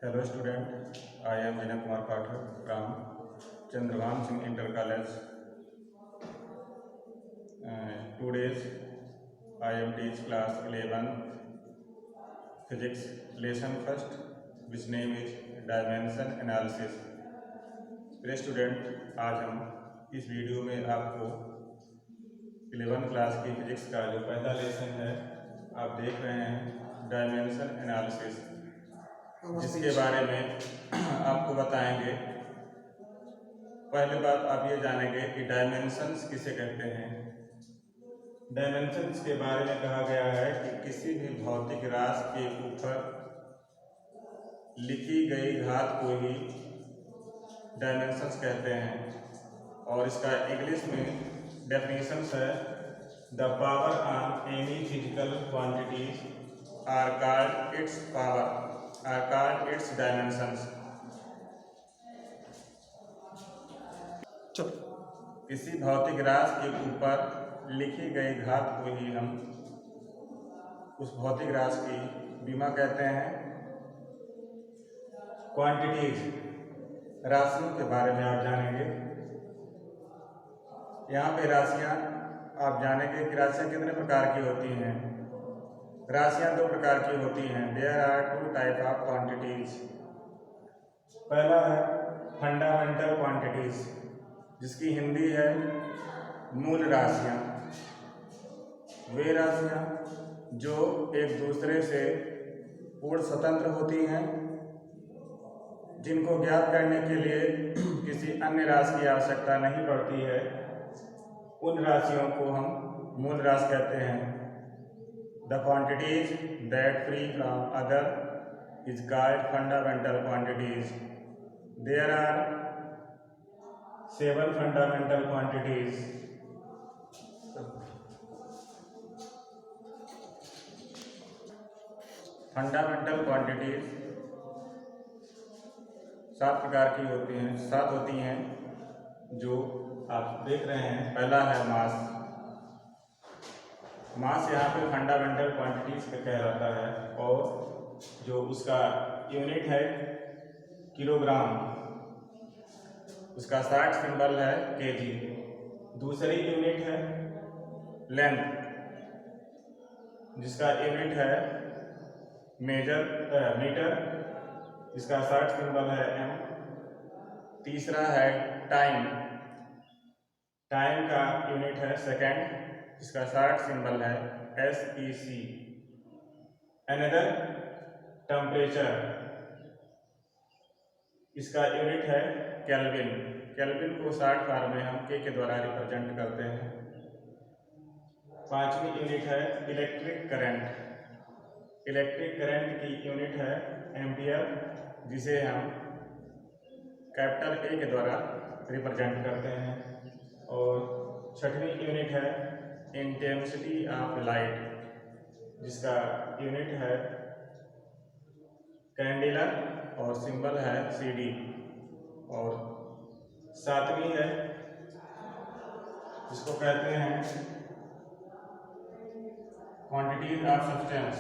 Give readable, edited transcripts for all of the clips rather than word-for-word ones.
Hello student, I am Vinay Kumar Pathak from Chandravan Singh Inter College. Today's I am teach class 11 physics lesson first, which name is dimension analysis. प्रिय student, आज हम इस video में आपको 11 class की physics का जो पहला लेसन है आप देख रहे हैं डायमेंशन एनालिसिस, जिसके बारे में आपको बताएंगे। पहले बात आप ये जानेंगे कि डायमेंशंस किसे कहते हैं। डायमेंशंस के बारे में कहा गया है कि किसी भी भौतिक राशि के ऊपर लिखी गई घात को ही डायमेंशंस कहते हैं। और इसका इंग्लिश में डेफिनेशंस है the power on any physical quantities are called its dimensions. किसी भौतिक राशि के ऊपर लिखी गई घात को ही हम उस भौतिक राशि की बीमा कहते हैं। क्वांटिटीज, राशियों के बारे में आप जानेंगे। यहाँ पे राशियाँ आप जानेंगे कि राशियाँ कितने प्रकार की होती हैं। राशियाँ दो प्रकार की होती हैं। There are two type of quantities. पहला है फंडामेंटल क्वांटिटीज, जिसकी हिंदी है मूल राशियाँ। वे राशियाँ जो एक दूसरे से पूर्ण स्वतंत्र होती हैं, जिनको ज्ञात करने के लिए किसी अन्य राशि की आवश्यकता नहीं पड़ती है, उन राशियों को हम मूल राशि कहते हैं। The quantities that free from other is called fundamental quantities. There are 7 fundamental quantities. Fundamental quantities 7 प्रकार की होती हैं, 7 होती हैं, जो आप देख रहे हैं। पहला है मास। मास यहाँ पे फंडामेंटल क्वांटिटीज का कहलाता है, और जो उसका यूनिट है किलोग्राम, उसका शॉर्ट सिंबल है केजी। दूसरी यूनिट है लेंथ, जिसका यूनिट है मीटर, इसका शॉर्ट सिंबल है एम। तीसरा है टाइम, टाइम का यूनिट है सेकेंड, इसका शॉर्ट सिंबल है SEC। अनदर टेम्परेचर, इसका यूनिट है केल्विन। केल्विन को शॉर्ट फॉर्म में हम K के द्वारा रिप्रेजेंट करते हैं। पांचवी यूनिट है इलेक्ट्रिक करंट। इलेक्ट्रिक करंट की यूनिट है एम्पियर, जिसे हम कैपिटल A के द्वारा रिप्रेजेंट करते हैं। और छठवीं यूनिट है इंटेंसिटी ऑफ लाइट, जिसका यूनिट है कैंडिला और सिंबल है CD। और सातवीं है, जिसको कहते हैं quantities of substance.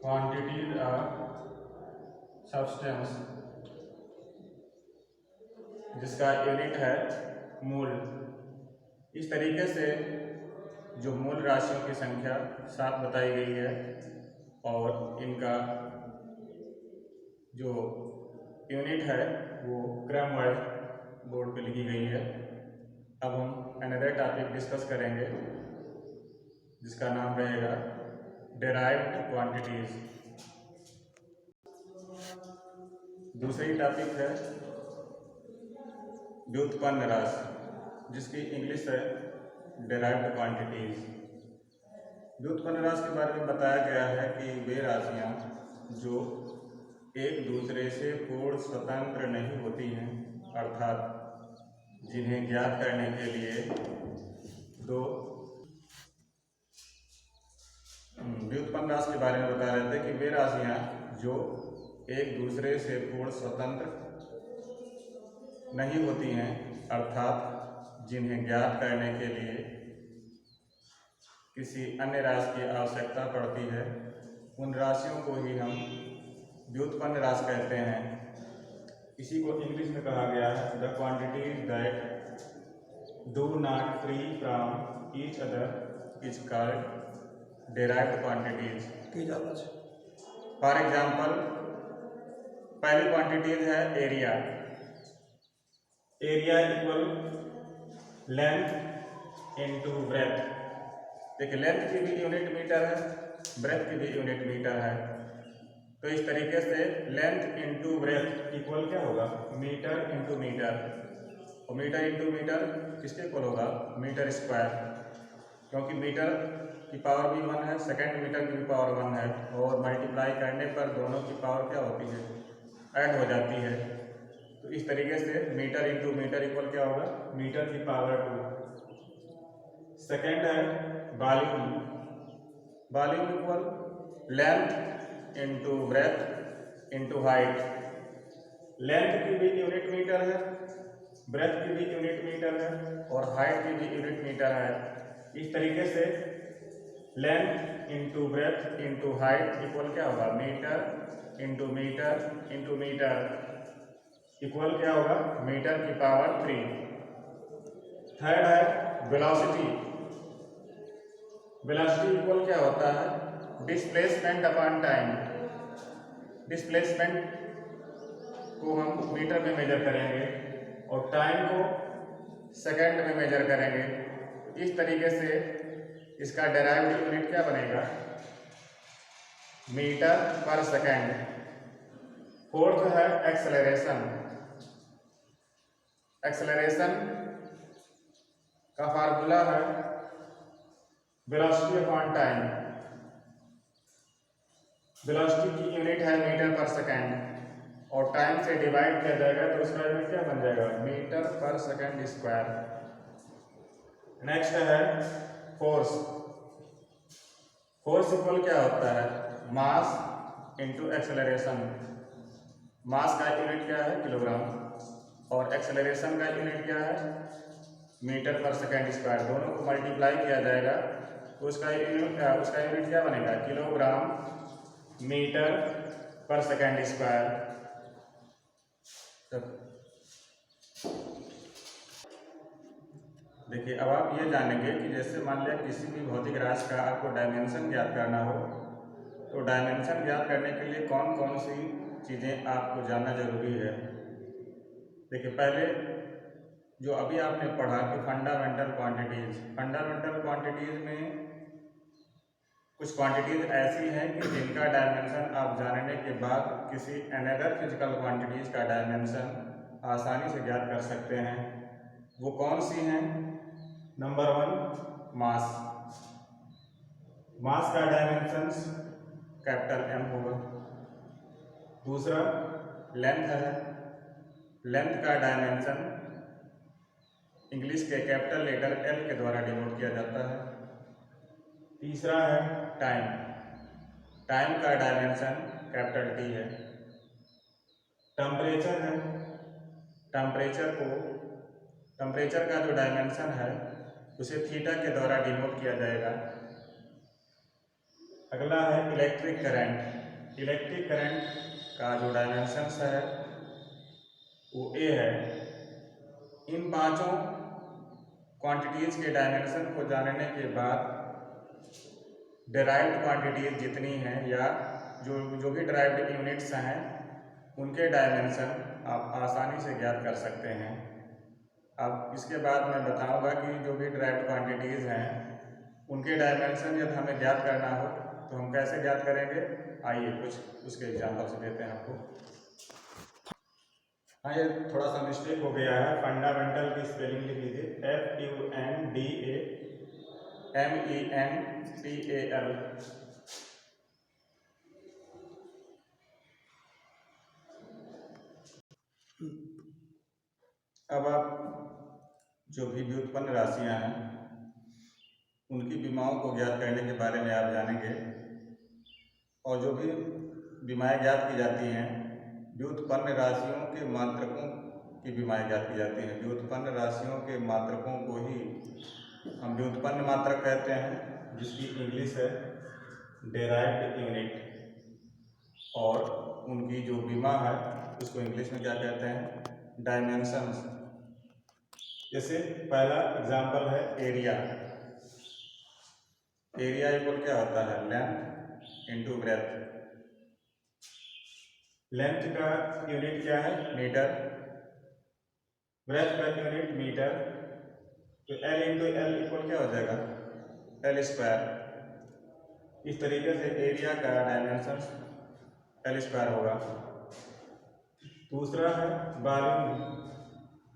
Quantities of substance, जिसका यूनिट है मूल। इस तरीके से जो मूल राशियों की संख्या 7 बताई गई है, और इनका जो यूनिट है वो क्रम वाइज बोर्ड पे लिखी गई है। अब हम अनदर टॉपिक डिस्कस करेंगे, जिसका नाम रहेगा डेराइव्ड क्वांटिटीज। दूसरी टॉपिक है व्युत्पन्न राशि, जिसकी इंग्लिश है डेराइव्ड क्वांटिटीज। व्युत्पन्न राशि के बारे में बताया गया है कि वे राशियाँ जो एक दूसरे से पूर्ण स्वतंत्र नहीं होती हैं, अर्थात जिन्हें ज्ञात करने के लिए दो व्युत्पन्न राशि के बारे में बता रहे थे कि वे राशियाँ जो एक दूसरे से पूर्ण स्वतंत्र नहीं होती हैं, अर्थात जिन्हें ज्ञात करने के लिए किसी अन्य राशि की आवश्यकता पड़ती है, उन राशियों को ही हम व्युत्पन्न राशि कहते हैं। इसी को इंग्लिश में कहा गया है the quantities that do not free from each other is called derived quantities. For example, पहली क्वांटिटीज है area. Area equal length into breadth. देखिए, लेंथ की भी यूनिट मीटर है, ब्रेथ की भी यूनिट मीटर है। तो इस तरीके से लेंथ इंटू ब्रेथ इक्वल क्या होगा, मीटर इंटू मीटर। और मीटर इंटू मीटर किसके इक्वल होगा, मीटर स्क्वायर, क्योंकि मीटर की पावर भी 1 है, सेकेंड मीटर की भी पावर 1 है, और मल्टीप्लाई करने पर दोनों की पावर क्या होती है, ऐड हो जाती है। तो इस तरीके से मीटर इंटू मीटर इक्वल क्या होगा, मीटर की पावर 2। सेकेंड है volume. Volume equal length into breadth into height. Length की भी यूनिट मीटर है, ब्रेथ की भी यूनिट मीटर है, और हाइट की भी यूनिट मीटर है। इस तरीके से length into breadth into height equal क्या होगा, metre into metre into metre equal क्या होगा, मीटर की पावर 3। थर्ड है वेलोसिटी। वेलोसिटी इक्वल क्या होता है, डिस्प्लेसमेंट अपॉन टाइम। डिस्प्लेसमेंट को हम मीटर में मेजर करेंगे और टाइम को सेकंड में मेजर करेंगे। इस तरीके से इसका डेराइव्ड यूनिट क्या बनेगा, मीटर पर सेकंड। फोर्थ है एक्सेलरेशन। एक्सेलरेशन का फार्मूला है वेलोसिटी अपॉन टाइम। वेलोसिटी की यूनिट है मीटर पर सेकंड, और टाइम से डिवाइड किया जाएगा तो उसका यूनिट क्या बन जाएगा, मीटर पर सेकंड स्क्वायर। नेक्स्ट है फोर्स। फोर्स इक्वल क्या होता है, मास इंटू एक्सेलरेशन। मास का यूनिट क्या है, किलोग्राम, और एक्सेलरेशन का यूनिट क्या है, मीटर पर सेकंड स्क्वायर। दोनों को मल्टीप्लाई किया जाएगा तो उसका यूनिट क्या बनेगा, किलोग्राम मीटर पर सेकंड स्क्वायर। देखिए, अब आप ये जानेंगे कि जैसे मान लिया किसी भी भौतिक राशि का आपको डायमेंशन ज्ञात करना हो, तो डायमेंशन ज्ञात करने के लिए कौन कौन सी चीज़ें आपको जानना जरूरी है। देखिए, पहले जो अभी आपने पढ़ा कि फंडामेंटल क्वांटिटीज। फंडामेंटल क्वांटिटीज में कुछ क्वांटिटीज ऐसी हैं कि जिनका डायमेंशन आप जानने के बाद किसी अनदर फिजिकल क्वांटिटीज का डायमेंशन आसानी से ज्ञात कर सकते हैं। वो कौन सी हैं, नंबर 1 मास। मास का डायमेंशंस कैपिटल M होगा। दूसरा लेंथ है, लेंथ का डायमेंशन इंग्लिश के कैपिटल लेटर L के द्वारा डिनोट किया जाता है। तीसरा है टाइम। टाइम का डायमेंशन कैपिटल T है। टेम्परेचर है, टेम्परेचर का जो डायमेंशन है उसे थीटा के द्वारा डिनोट किया जाएगा। अगला है इलेक्ट्रिक करंट। इलेक्ट्रिक करंट का जो डायमेंशन है वो A है। इन पांचों क्वांटिटीज के डायमेंशन को जानने के बाद डेराइव्ड क्वांटिटीज जितनी हैं या जो भी डेराइव्ड यूनिट्स हैं उनके डायमेंशन आप आसानी से ज्ञात कर सकते हैं। अब इसके बाद मैं बताऊंगा कि जो भी डेराइव्ड क्वांटिटीज हैं उनके डायमेंशन यदि हमें ज्ञात करना हो तो हम कैसे ज्ञात करेंगे। आइए कुछ उसके एग्जाम्पल्स देते हैं आपको। हाँ, ये थोड़ा सा मिस्टेक हो गया है, फंडामेंटल की स्पेलिंग लिख लीजिए FUNDAMENTAL। अब आप जो भी व्युत्पन्न राशियां हैं उनकी विमाओं को ज्ञात करने के बारे में आप जानेंगे, और जो भी विमाएं ज्ञात की जाती हैं व्युत्पन्न राशियों के मात्रकों की विमाएं ज्ञात की जाती हैं। व्युत्पन्न राशियों के मात्रकों को ही हम व्युत्पन्न मात्रक कहते हैं, जिसकी इंग्लिश है डेराइव्ड यूनिट, और उनकी जो बीमा है उसको इंग्लिश में क्या कहते हैं, डायमेंशंस। जैसे पहला एग्जांपल है एरिया। एरिया इक्वल क्या होता है, लेंथ इंटू ब्रेथ। लेंथ का यूनिट क्या है, मीटर, ब्रेथ का यूनिट मीटर, तो L इंटू एल इक्वल क्या हो जाएगा, एल स्क्वायर। इस तरीके से एरिया का डायमेंशन एल स्क्वायर होगा। दूसरा है वॉल्यूम।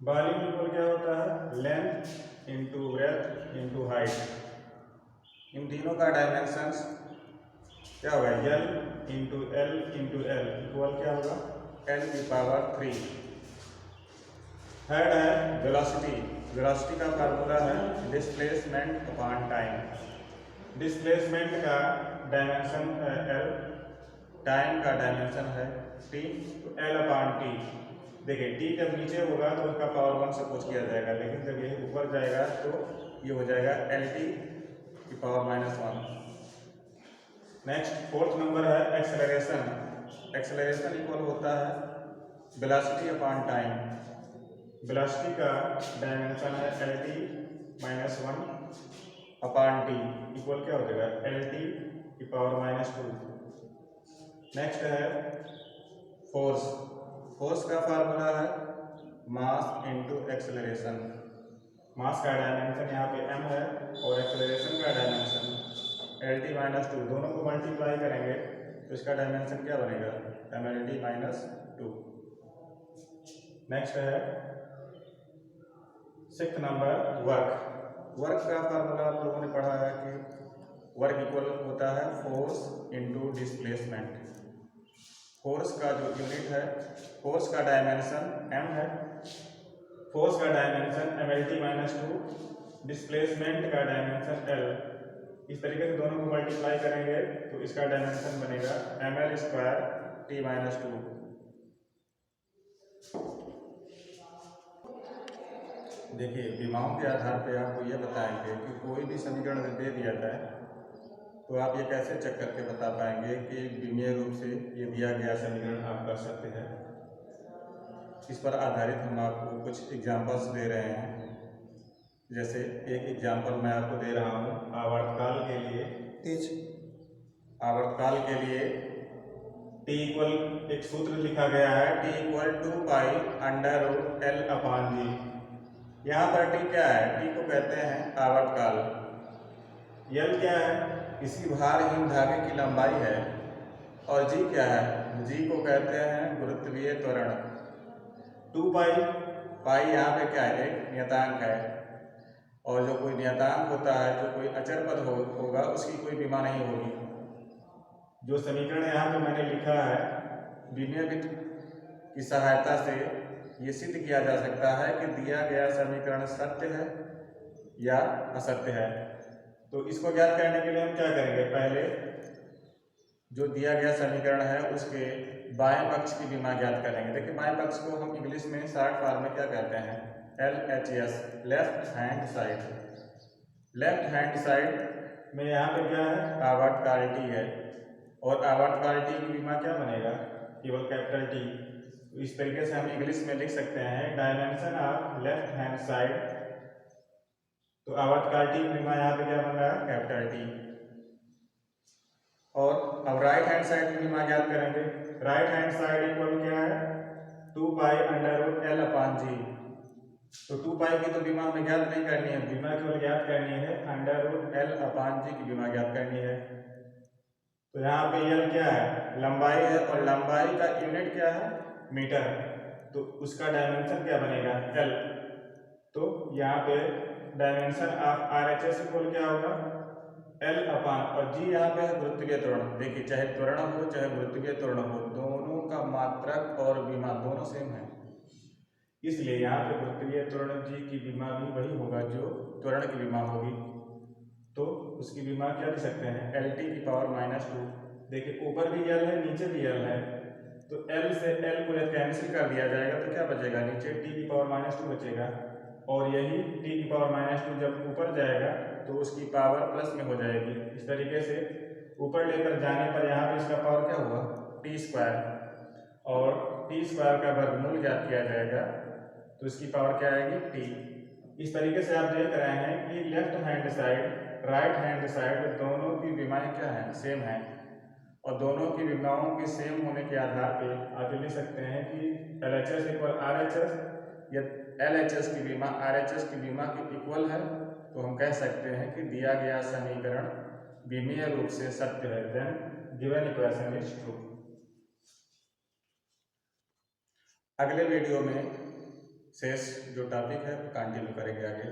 वॉल्यूम इक्वल क्या होता है, length into breadth into height. इन तीनों का डायमेंशन क्या होगा, L इंटू एल इक्वल क्या होगा, L⁻3। थर्ड है वेलोसिटी। वेलोसिटी का फार्मूला है डिस्प्लेसमेंट अपॉन टाइम। डिस्प्लेसमेंट का डायमेंशन है L, टाइम का डायमेंशन है T, तो L/T। देखिए T जब नीचे होगा तो उसका पावर 1 से पुश किया जाएगा, लेकिन जब ये ऊपर जाएगा तो ये हो जाएगा LT⁻⁻1। नेक्स्ट फोर्थ नंबर है एक्सेलरेशन। एक्सेलरेशन इक्वल होता है वेलोसिटी अपॉन टाइम। वेलोसिटी का डायमेंशन है LT-1 अपॉन T इक्वल क्या हो जाएगा, LT⁻²। नेक्स्ट है फोर्स। फोर्स का फार्मूला है मास इंटू एक्सेलरेशन। मास का डायमेंशन यहाँ पे m है और एक्सेलरेशन का डायमेंशन LT-2। दोनों को मल्टीप्लाई करेंगे तो इसका डायमेंशन क्या बनेगा, mLT-2। नेक्स्ट है सिक्स्थ नंबर वर्क। वर्क का फार्मूला आप लोगों ने पढ़ा है कि वर्क इक्वल होता है फोर्स इंटू डिस्प्लेसमेंट। फोर्स का जो यूनिट है, फोर्स का डायमेंशन m है, फोर्स का डायमेंशन mLT-2, डिस्प्लेसमेंट का डायमेंशन L। इस तरीके से दोनों को मल्टीप्लाई करेंगे तो इसका डायमेंशन बनेगा mL²T-2। देखिए विमाओं के आधार पे आपको ये बताएंगे कि कोई भी समीकरण दे दिया जाए तो आप ये कैसे चेक करके बता पाएंगे कि विमीय रूप से ये दिया गया समीकरण आप कर सकते हैं। इस पर आधारित हम आपको कुछ एग्जांपल्स दे रहे हैं। जैसे एक एग्जांपल मैं आपको दे रहा हूँ, आवर्तकाल के लिए आवर्तकाल के लिए T इक्वल एक सूत्र लिखा गया है, T इक्वल 2π√L/G। यहाँ पर T क्या है, T को कहते हैं आवर्तकाल। L क्या है, किसी भारहीन धागे की लंबाई है, और G क्या है, G को कहते हैं गुरुत्वीय त्वरण। 2π यहाँ पे क्या है, एक नियतांक है, और जो कोई नियतांक होता है, जो कोई अचर पद होगा उसकी कोई बीमा नहीं होगी। जो समीकरण यहाँ पे मैंने लिखा है, विमीय विधि की सहायता से ये सिद्ध किया जा सकता है कि दिया गया समीकरण सत्य है या असत्य है। तो इसको ज्ञात करने के लिए हम क्या करेंगे, पहले जो दिया गया समीकरण है उसके बाएं पक्ष की बीमा ज्ञात करेंगे। देखिए बाएं पक्ष को हम इंग्लिश में शॉर्ट फॉर्म में क्या कहते हैं, LHS, left hand side. Left hand side में यहाँ पे क्या है, आवर्तकाल T है, और आवर्तकाल T की बीमा क्या बनेगा, केवल कैपिटल T। तो इस तरीके से हम इंग्लिश में लिख सकते हैं dimension of left hand side. तो आवर्तकाल T की बीमा यहाँ पे क्या बन रहा है, कैपिटल T। और अब राइट हैंड साइड की बीमा ज्ञात करेंगे। राइट हैंड साइड इक्वल क्या है, 2π√L/G। तो 2π की तो बीमा हमें ज्ञात नहीं करनी है, बीमा केवल ज्ञात करनी है √L/G की बीमा ज्ञात करनी है। तो यहाँ पे L क्या है, लंबाई है, और लंबाई का यूनिट क्या है, मीटर। तो उसका डायमेंशन क्या बनेगा, L। तो यहाँ पे डायमेंशन ऑफ RHS इक्वल क्या होगा, L अपान, और G यहाँ पे है गुरुत्वीय त्वरण। देखिए चाहे त्वरण हो चाहे गुरुत्वीय त्वरण हो, दोनों का मात्रक और बीमा दोनों सेम है, इसलिए यहाँ पे गुरुत्वीय त्वरण G की बीमा भी वही होगा जो त्वरण की बीमा होगी। तो उसकी बीमा क्या दे सकते हैं, LT⁻²। देखिए ऊपर भी L है, नीचे भी L है, तो L से L को कैंसिल कर दिया जाएगा तो क्या बचेगा, नीचे T⁻² बचेगा, और यही T⁻² जब ऊपर जाएगा तो उसकी पावर प्लस में हो जाएगी। इस तरीके से ऊपर लेकर जाने पर यहाँ पे इसका पावर क्या हुआ, टी स्क्वायर, और टी स्क्वायर का वर्गमूल ज्ञात किया जाएगा तो इसकी पावर क्या आएगी, टी। इस तरीके से आप देख रहे हैं कि left hand side right hand side दोनों की विमाएं क्या है, सेम है, और दोनों की विमाओं के सेम होने के आधार पे आप ये लिख सकते हैं कि LHS इक्वल RHS, या LHS की विमा RHS की विमा के इक्वल है, तो हम कह सकते हैं कि दिया गया समीकरण विमीय रूप से सत्य है, then given equation is true. अगले वीडियो में शेष जो टॉपिक है कंटिन्यू करेंगे आगे।